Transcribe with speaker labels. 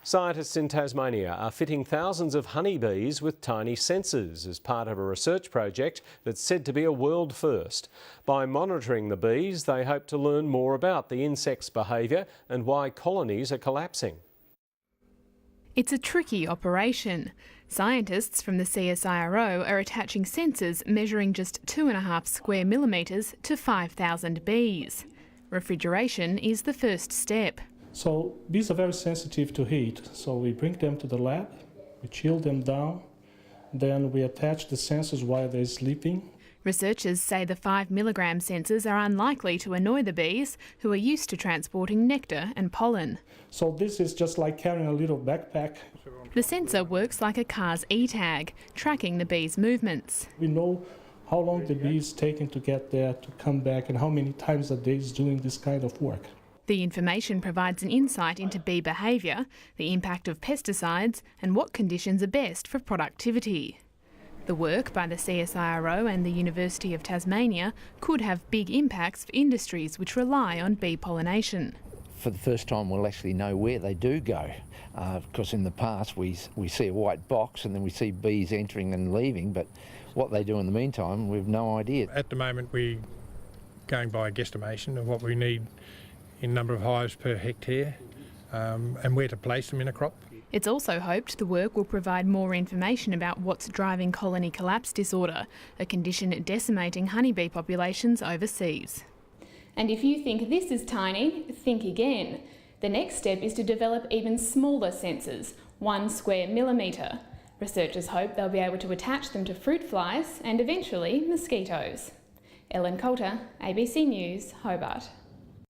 Speaker 1: Scientists in Tasmania are fitting thousands of honeybees with tiny sensors as part of a research project that's said to be a world first. By monitoring the bees, they hope to learn more about the insect's behaviour and why colonies are collapsing.
Speaker 2: It's a tricky operation. Scientists from the CSIRO are attaching sensors measuring just 2.5 square millimetres to 5,000 bees. Refrigeration is the first step.
Speaker 3: So bees are very sensitive to heat, so we bring them to the lab, we chill them down, then we attach the sensors while they're sleeping.
Speaker 2: Researchers say the 5 milligram sensors are unlikely to annoy the bees, who are used to transporting nectar and pollen.
Speaker 3: So this is just like carrying a little backpack.
Speaker 2: The sensor works like a car's e-tag, tracking the bees' movements.
Speaker 3: We know how long the bee is taking to get there, to come back, and how many times a day is doing this kind of work.
Speaker 2: The information provides an insight into bee behaviour, the impact of pesticides, and what conditions are best for productivity. The work by the CSIRO and the University of Tasmania could have big impacts for industries which rely on bee pollination.
Speaker 4: For the first time we'll actually know where they do go, because in the past we see a white box and then we see bees entering and leaving, but what they do in the meantime we've no idea.
Speaker 5: At the moment we're going by a guesstimation of what we need in number of hives per hectare and where to place them in a crop.
Speaker 2: It's also hoped the work will provide more information about what's driving colony collapse disorder, a condition decimating honeybee populations overseas.
Speaker 6: And if you think this is tiny, think again. The next step is to develop even smaller sensors, 1 square millimetre. Researchers hope they'll be able to attach them to fruit flies and eventually mosquitoes. Coulter, ABC News, Hobart.